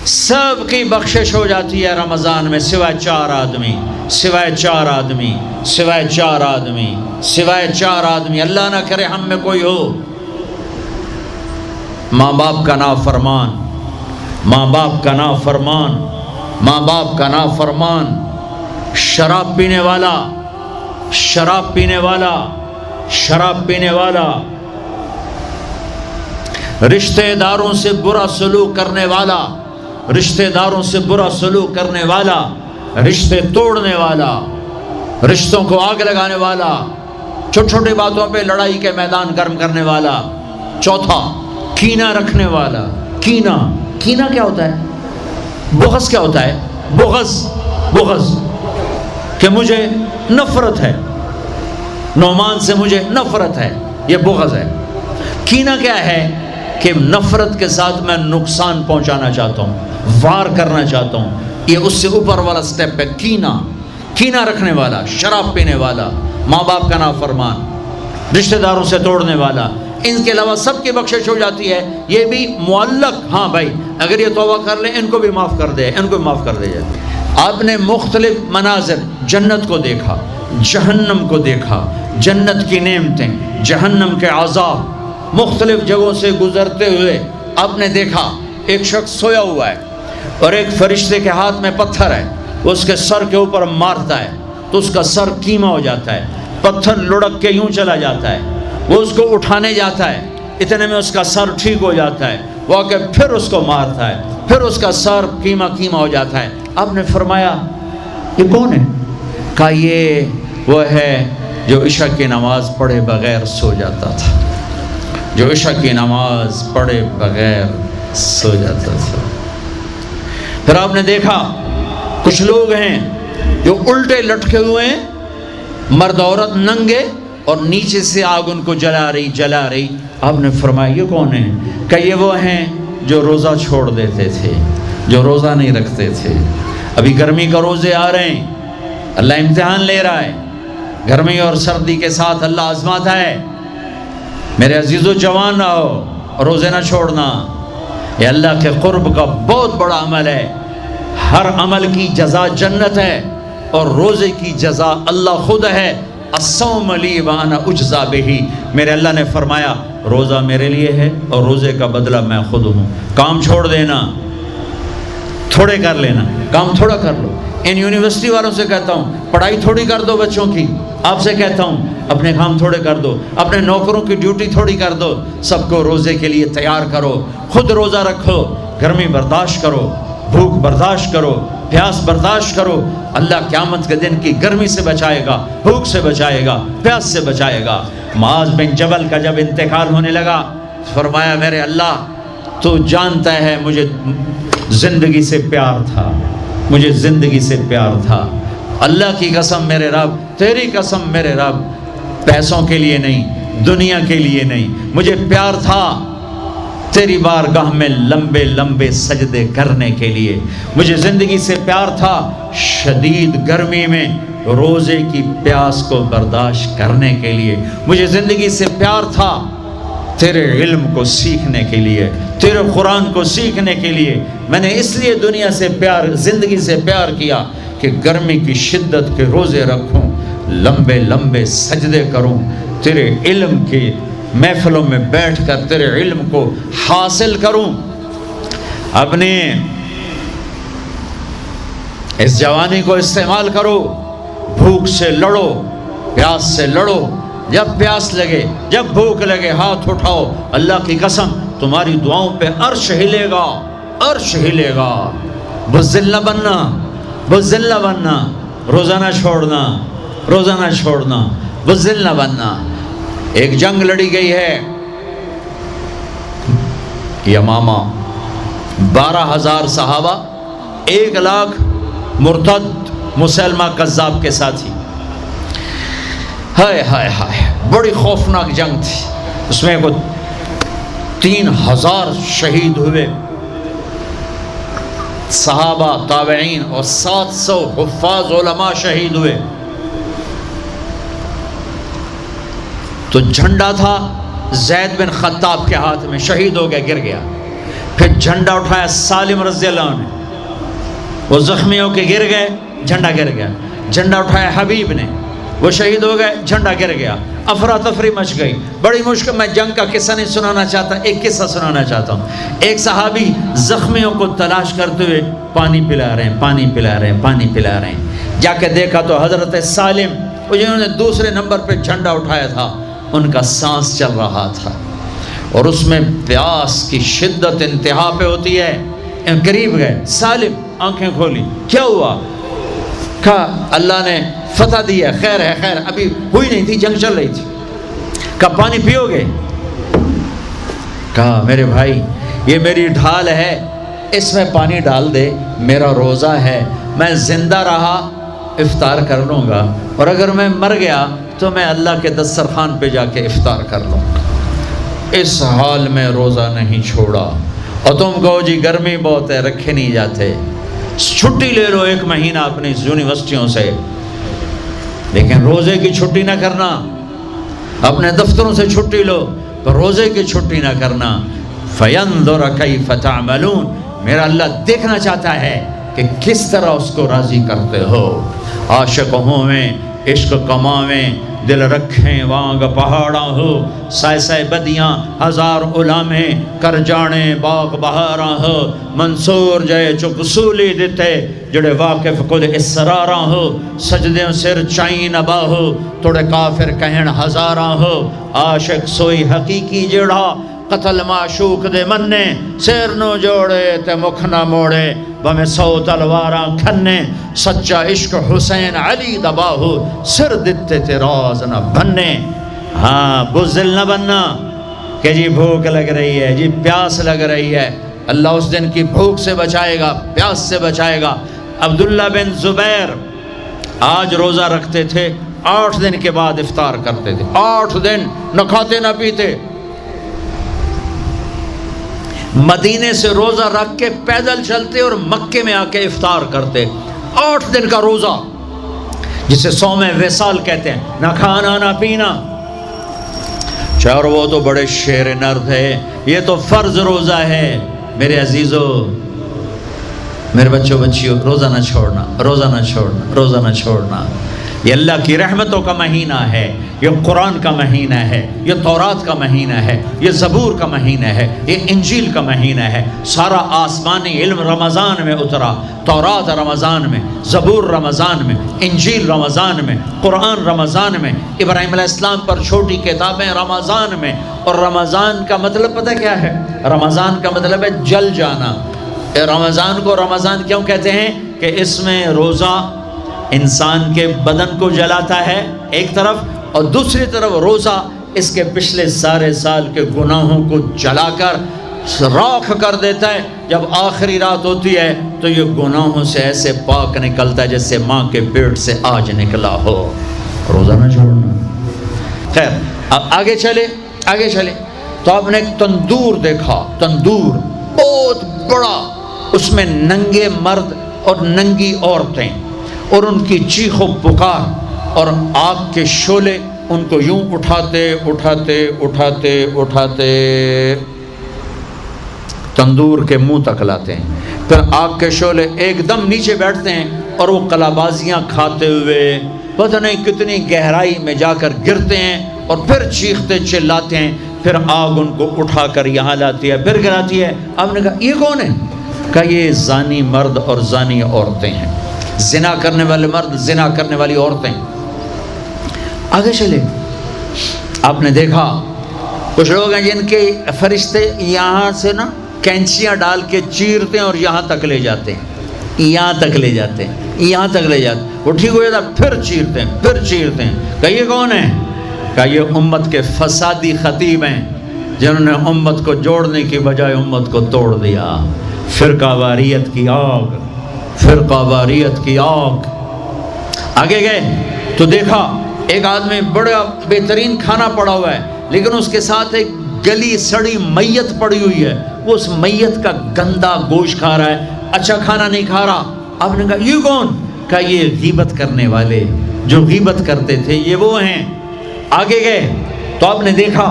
سب کی بخشش ہو جاتی ہے رمضان میں سوائے 4 آدمی، سوائے 4 آدمی، سوائے 4 آدمی، سوائے 4 آدمی۔ اللہ نہ کرے ہم میں کوئی ہو۔ ماں باپ کا نافرمان، ماں باپ کا نافرمان، ماں باپ کا نافرمان، شراب پینے والا، شراب پینے والا، شراب پینے والا، رشتہ داروں سے برا سلوک کرنے والا، رشتہ داروں سے برا سلوک کرنے والا، رشتے توڑنے والا، رشتوں کو آگ لگانے والا، چھوٹی چھوٹی باتوں پہ لڑائی کے میدان گرم کرنے والا۔ چوتھا، کینہ رکھنے والا۔ کینہ، کینہ کیا ہوتا ہے؟ بغض کیا ہوتا ہے؟ بغض، بغض کہ مجھے نفرت ہے، نعمان سے مجھے نفرت ہے، یہ بغض ہے۔ کینہ کیا ہے؟ کہ نفرت کے ساتھ میں نقصان پہنچانا چاہتا ہوں، وار کرنا چاہتا ہوں، یہ اس سے اوپر والا سٹیپ ہے کینہ۔ کینہ رکھنے والا، شراب پینے والا، ماں باپ کا نافرمان، رشتہ داروں سے توڑنے والا، ان کے علاوہ سب کی بخشش ہو جاتی ہے۔ یہ بھی معلق، ہاں بھائی اگر یہ توبہ کر لیں ان کو بھی معاف کر دے، ان کو بھی معاف کر دے جائے۔ آپ نے مختلف مناظر، جنت کو دیکھا، جہنم کو دیکھا، جنت کی نعمتیں، جہنم کے عذاب، مختلف جگہوں سے گزرتے ہوئے آپ نے دیکھا ایک شخص سویا ہوا ہے اور ایک فرشتے کے ہاتھ میں پتھر ہے، وہ اس کے سر کے اوپر مارتا ہے تو اس کا سر کیما ہو جاتا ہے، پتھر لڑک کے یوں چلا جاتا ہے، وہ اس کو اٹھانے جاتا ہے، اتنے میں اس کا سر ٹھیک ہو جاتا ہے، وہ آ کے پھر اس کو مارتا ہے، پھر اس کا سر کیما کیما ہو جاتا ہے۔ آپ نے فرمایا یہ کون ہے؟ کہا یہ وہ ہے جو عشاء کی نماز پڑھے بغیر سو جاتا تھا، جو عشاء کی نماز پڑھے بغیر سو جاتا تھا۔ پھر آپ نے دیکھا کچھ لوگ ہیں جو الٹے لٹکے ہوئے ہیں، مرد عورت ننگے، اور نیچے سے آگ ان کو جلا رہی جلا رہی۔ آپ نے فرمایا یہ کون ہیں؟ کہ یہ وہ ہیں جو روزہ چھوڑ دیتے تھے، جو روزہ نہیں رکھتے تھے۔ ابھی گرمی کا روزے آ رہے ہیں، اللہ امتحان لے رہا ہے، گرمی اور سردی کے ساتھ اللہ آزماتا ہے۔ میرے عزیزو جوان رہو، روزے نہ چھوڑنا، یہ اللہ کے قرب کا بہت بڑا عمل ہے۔ ہر عمل کی جزا جنت ہے اور روزے کی جزا اللہ خود ہے۔ الصوم لی وانا اجزا بہ، میرے اللہ نے فرمایا روزہ میرے لیے ہے اور روزے کا بدلہ میں خود ہوں۔ کام چھوڑ دینا، تھوڑے کر لینا، کام تھوڑا کر لو۔ ان یونیورسٹی والوں سے کہتا ہوں پڑھائی تھوڑی کر دو بچوں کی، آپ سے کہتا ہوں اپنے کام تھوڑے کر دو، اپنے نوکروں کی ڈیوٹی تھوڑی کر دو، سب کو روزے کے لیے تیار کرو، خود روزہ رکھو، گرمی برداشت کرو، بھوک برداشت کرو، پیاس برداشت کرو۔ اللہ قیامت کے دن کی گرمی سے بچائے گا، بھوک سے بچائے گا، پیاس سے بچائے گا۔ معاذ بن جبل کا جب انتقال ہونے لگا فرمایا میرے اللہ تو جانتا ہے مجھے زندگی سے پیار تھا، مجھے زندگی سے پیار تھا، اللہ کی قسم میرے رب، تیری قسم میرے رب، پیسوں کے لیے نہیں، دنیا کے لیے نہیں، مجھے پیار تھا تیری بارگاہ میں لمبے لمبے سجدے کرنے کے لیے، مجھے زندگی سے پیار تھا شدید گرمی میں روزے کی پیاس کو برداشت کرنے کے لیے، مجھے زندگی سے پیار تھا تیرے علم کو سیکھنے کے لیے، تیرے قرآن کو سیکھنے کے لیے۔ میں نے اس لیے دنیا سے پیار، زندگی سے پیار کیا کہ گرمی کی شدت کے روزے رکھوں، لمبے لمبے سجدے کروں، تیرے علم کی محفلوں میں بیٹھ کر تیرے علم کو حاصل کروں۔ اپنے اس جوانی کو استعمال کرو، بھوک سے لڑو، پیاس سے لڑو، جب پیاس لگے، جب بھوک لگے ہاتھ اٹھاؤ، اللہ کی قسم تمہاری دعاؤں پہ عرش ہلے گا، عرش ہلے گا۔ بزدل نہ بننا، بزدل نہ بننا، روزہ نہ چھوڑنا، روزہ نہ چھوڑنا، بزدل نہ بننا۔ ایک جنگ لڑی گئی ہے یمامہ، 12,000 صحابہ، 1,00,000 مرتد مسلمہ کذاب کے ساتھی۔ ہائے ہائے ہائے، بڑی خوفناک جنگ تھی، اس میں 3,000 شہید ہوئے، صحابہ، تابعین اور 700 حفاظ علماء شہید ہوئے۔ تو جھنڈا تھا زید بن خطاب کے ہاتھ میں، شہید ہو گیا، گر گیا۔ پھر جھنڈا اٹھایا سالم رضی اللہ عنہ نے، وہ زخمی ہو کے گر گئے، جھنڈا گر گیا، جھنڈا اٹھایا حبیب نے، وہ شہید ہو گئے، جھنڈا گر گیا، افراتفری مچ گئی، بڑی مشکل۔ میں جنگ کا قصہ نہیں سنانا چاہتا، ایک قصہ سنانا چاہتا ہوں۔ ایک صحابی زخمیوں کو تلاش کرتے ہوئے پانی پلا رہے ہیں، پانی پلا رہے ہیں، پانی پلا رہے ہیں، جا کے دیکھا تو حضرت سالم، جنہوں نے دوسرے نمبر پہ جھنڈا اٹھایا تھا، ان کا سانس چل رہا تھا، اور اس میں پیاس کی شدت انتہا پہ ہوتی ہے۔ قریب گئے، سالم آنکھیں کھولی، کیا ہوا؟ کہا اللہ نے فتح دی ہے، خیر ہے، خیر، ابھی ہوئی نہیں تھی، جنگ چل رہی تھی۔ کہا پانی پیو گے؟ کہا میرے بھائی یہ میری ڈھال ہے، اس میں پانی ڈال دے، میرا روزہ ہے، میں زندہ رہا افطار کر لوں گا، اور اگر میں مر گیا تو میں اللہ کے دسترخوان پہ جا کے افطار کر لوں گا۔ اس حال میں روزہ نہیں چھوڑا، اور تم کہو جی گرمی بہت ہے، رکھے نہیں جاتے، چھٹی لے لو 1 مہینہ اپنی یونیورسٹیوں سے، لیکن روزے کی چھٹی نہ کرنا، اپنے دفتروں سے چھٹی لو پر روزے کی چھٹی نہ کرنا۔ فَيَنْظُرَ كَيْفَ تَعْمَلُونَ، میرا اللہ دیکھنا چاہتا ہے کہ کس طرح اس کو راضی کرتے ہو۔ عاشق ہوں میں عشق کماویں، دل رکھیں وانگ پہاڑاں ہو، سائے سائے بدیاں ہزار علامیں، کر جانے باغ بہاراں ہو، منصور جائے چک سولی دیتے، جڑے واقف کل اسراراں ہو، سجدیں سر چائیں نبا ہو، توڑے کافر کہن ہزاراں ہو، عاشق سوئی حقیقی جڑا، قتل معشوق دے مننے، سیر نو جوڑے تے مکھ نہ موڑے، بمیں 100 تلواراں کھنے، سچا عشق حسین علی دباہو، سر دتے تے راز نہ بننے۔ ہاں بزدل نہ بننا کہ جی بھوک لگ رہی ہے، جی پیاس لگ رہی ہے، اللہ اس دن کی بھوک سے بچائے گا، پیاس سے بچائے گا۔ عبداللہ بن زبیر آج روزہ رکھتے تھے، 8 دن کے بعد افطار کرتے تھے، 8 دن نہ کھاتے نہ پیتے، مدینے سے روزہ رکھ کے پیدل چلتے اور مکے میں آ کے افطار کرتے، 8 دن کا روزہ جسے صوم وصال کہتے ہیں، نہ کھانا نہ پینا۔ چار وہ تو بڑے شیر نرد ہے، یہ تو فرض روزہ ہے۔ میرے عزیزو، میرے بچوں بچیوں، روزہ نہ چھوڑنا، روزہ نہ چھوڑنا، روزہ نہ چھوڑنا۔ یہ اللہ کی رحمتوں کا مہینہ ہے، یہ قرآن کا مہینہ ہے، یہ تورات کا مہینہ ہے، یہ زبور کا مہینہ ہے، یہ انجیل کا مہینہ ہے۔ سارا آسمانی علم رمضان میں اترا، تورات رمضان میں، زبور رمضان میں، انجیل رمضان میں، قرآن رمضان میں، ابراہیم علیہ السلام پر چھوٹی کتابیں رمضان میں۔ اور رمضان کا مطلب پتہ کیا ہے؟ رمضان کا مطلب ہے جل جانا۔ رمضان کو رمضان کیوں کہتے ہیں؟ کہ اس میں روزہ انسان کے بدن کو جلاتا ہے ایک طرف، اور دوسری طرف روزہ اس کے پچھلے سارے سال کے گناہوں کو جلا کر راکھ کر دیتا ہے۔ جب آخری رات ہوتی ہے تو یہ گناہوں سے ایسے پاک نکلتا ہے جیسے ماں کے پیٹ سے آج نکلا ہو۔ روزہ نہ چھوڑنا۔ خیر، اب آگے چلے تو آپ نے ایک تندور دیکھا، تندور بہت بڑا، اس میں ننگے مرد اور ننگی عورتیں، اور ان کی چیخ و پکار، اور آگ کے شعلے ان کو یوں اٹھاتے اٹھاتے اٹھاتے اٹھاتے تندور کے منہ تک لاتے ہیں۔ پھر آگ کے شعلے ایک دم نیچے بیٹھتے ہیں، اور وہ قلابازیاں کھاتے ہوئے پتہ نہیں کتنی گہرائی میں جا کر گرتے ہیں، اور پھر چیختے چلاتے ہیں۔ پھر آگ ان کو اٹھا کر یہاں لاتی ہے، پھر گراتی ہے۔ آپ نے کہا یہ کون ہے؟ کہا یہ زانی مرد اور زانی عورتیں ہیں، زنا کرنے والے مرد، زنا کرنے والی عورتیں۔ آگے چلے، آپ نے دیکھا کچھ لوگ ہیں جن کے فرشتے یہاں سے نا کینچیاں ڈال کے چیرتے ہیں اور یہاں تک لے جاتے ہیں، یہاں تک لے جاتے ہیں، یہاں تک لے جاتے ہیں، وہ ٹھیک ہو جاتا پھر چیرتے ہیں، پھر چیرتے ہیں۔ کہ یہ کون ہے؟ کہ یہ امت کے فسادی خطیب ہیں، جنہوں نے امت کو جوڑنے کی بجائے امت کو توڑ دیا۔ فرقہ واریت کی آگ، فرقہ واریت کی آگ۔ آگے گئے تو دیکھا ایک آدمی بڑا بہترین کھانا پڑا ہوا ہے، لیکن اس کے ساتھ ایک گلی سڑی میت پڑی ہوئی ہے، وہ اس میت کا گندا گوشت کھا رہا ہے، اچھا کھانا نہیں کھا رہا۔ آپ نے کہا یہ کون؟ کہا یہ غیبت کرنے والے، جو غیبت کرتے تھے یہ وہ ہیں۔ آگے گئے تو آپ نے دیکھا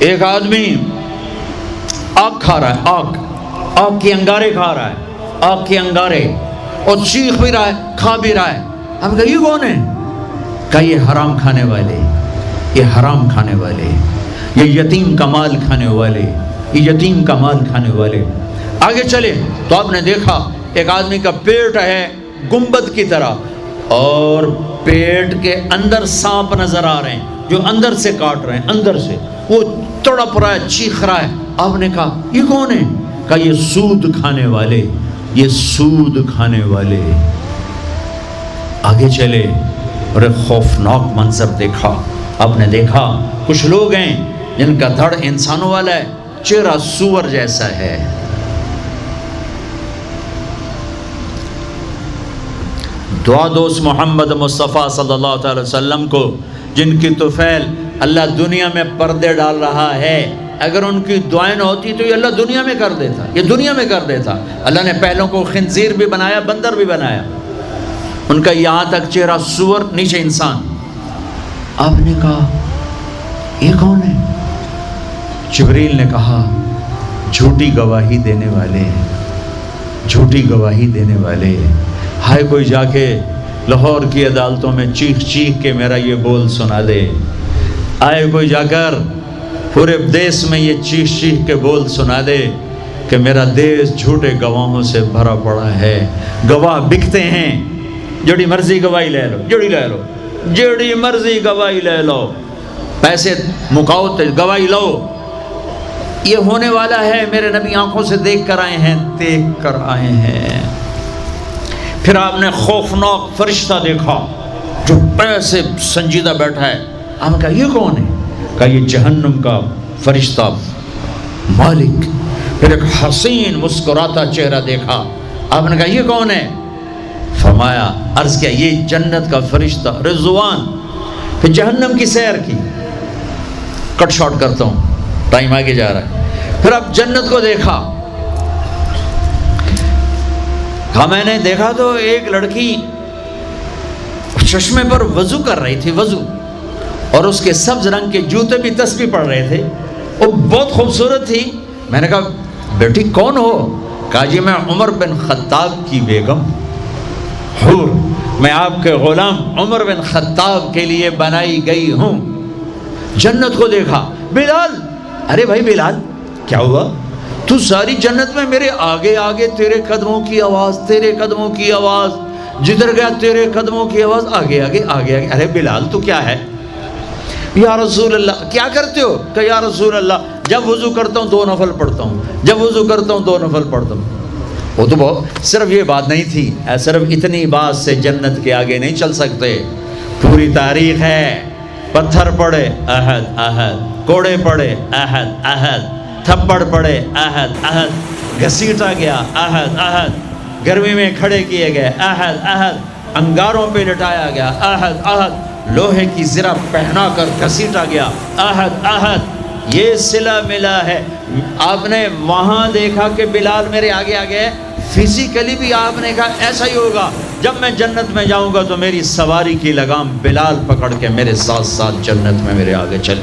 ایک آدمی آگ کھا رہا ہے، آگ کے انگارے کھا رہا ہے، آگ کے انگارے، اور چیخ بھی رہا ہے، کھا بھی رہا ہے. ہم کہا یہ کون ہے؟ کہا یہ حرام کھانے والے، یہ حرام کھانے والے، یہ یتیم کا مال کھانے والے، یہ یتیم کا مال کھانے والے. آگے چلے تو آپ نے دیکھا ایک آدمی کا پیٹ ہے گنبد کی طرح، اور پیٹ کے اندر سانپ نظر آ رہے ہیں جو اندر سے کاٹ رہے ہیں، اندر سے وہ تڑپ رہا ہے، چیخ رہا ہے. آپ نے کہا یہ کون ہے؟ کہا یہ سود کھانے والے، یہ سود کھانے والے. آگے چلے اور ایک خوفناک منظر دیکھا. آپ نے دیکھا کچھ لوگ ہیں جن کا دھڑ انسانوں والا ہے، چہرہ سور جیسا ہے. دعا دوست محمد مصطفیٰ صلی اللہ تعالی وسلم کو، جن کی طفیل اللہ دنیا میں پردے ڈال رہا ہے، اگر ان کی دعائیں نہ ہوتی تو یہ اللہ دنیا میں کر دیتا، یہ دنیا میں کر دیتا. اللہ نے پہلوں کو خنزیر بھی بنایا، بندر بھی بنایا، ان کا یہاں تک چہرہ سور، نیچے انسان. آپ نے کہا یہ کون ہے؟ جبریل نے کہا جھوٹی گواہی دینے والے، جھوٹی گواہی دینے والے. ہائے کوئی جا کے لاہور کی عدالتوں میں چیخ چیخ کے میرا یہ بول سنا دے. آئے کوئی جا کر پورے دیس میں یہ چیخ چیخ کے بول سنا دے کہ میرا دیس جھوٹے گواہوں سے بھرا پڑا ہے. گواہ بکتے ہیں، جڑی مرضی گواہی لے لو، جڑی مرضی گواہی لے لو، پیسے مکاؤ تو گواہی لو. یہ ہونے والا ہے، میرے نبی آنکھوں سے دیکھ کر آئے ہیں، دیکھ کر آئے ہیں. پھر آپ نے خوفناک فرشتہ دیکھا جو ایسے سنجیدہ بیٹھا ہے. آپ نے کہا یہ کون ہے؟ کہا یہ جہنم کا فرشتہ مالک. پھر ایک حسین مسکراتا چہرہ دیکھا. آپ نے کہا یہ کون ہے؟ فرمایا، عرض کیا یہ جنت کا فرشتہ رضوان. پھر جہنم کی سیر کی. کٹ شارٹ کرتا ہوں، ٹائم آگے جا رہا ہے. پھر اب جنت کو دیکھا. کہا میں نے دیکھا تو ایک لڑکی چشمے پر وضو کر رہی تھی، وضو، اور اس کے سبز رنگ کے جوتے بھی تسبیح پڑھ رہے تھے، وہ بہت خوبصورت تھی. میں نے کہا بیٹی کون ہو؟ کہا جی میں عمر بن خطاب کی بیگم حور، میں آپ کے غلام عمر بن خطاب کے لیے بنائی گئی ہوں. جنت کو دیکھا. بلال، ارے بھائی بلال کیا ہوا؟ تو ساری جنت میں میرے آگے آگے، تیرے قدموں کی آواز، تیرے قدموں کی آواز، جدھر گیا تیرے قدموں کی آواز، آگے آگے آگے آگے. ارے بلال تو کیا ہے؟ یا رسول اللہ کیا کرتے ہو؟ کہ یا رسول اللہ جب وضو کرتا ہوں 2 نفل پڑھتا ہوں، جب وضو کرتا ہوں 2 نفل پڑھتا ہوں. وہ تو بہت صرف یہ بات نہیں تھی، صرف اتنی بات سے جنت کے آگے نہیں چل سکتے. پوری تاریخ ہے. پتھر پڑے احد احد، کوڑے پڑے احد احد، تھپڑ پڑے احد احد، گھسیٹا گیا احد احد، گرمی میں کھڑے کیے گئے احد احد، انگاروں پہ لٹایا گیا احد احد، لوہے کی زرہ پہنا کر گھسیٹا گیا احد احد. یہ صلہ ملا ہے. آپ نے وہاں دیکھا کہ بلال میرے آگے آگے ہے، فزیکلی بھی آپ نے کہا ایسا ہی ہوگا. جب میں جنت میں جاؤں گا تو میری سواری کی لگام بلال پکڑ کے میرے ساتھ ساتھ جنت میں میرے آگے چلے.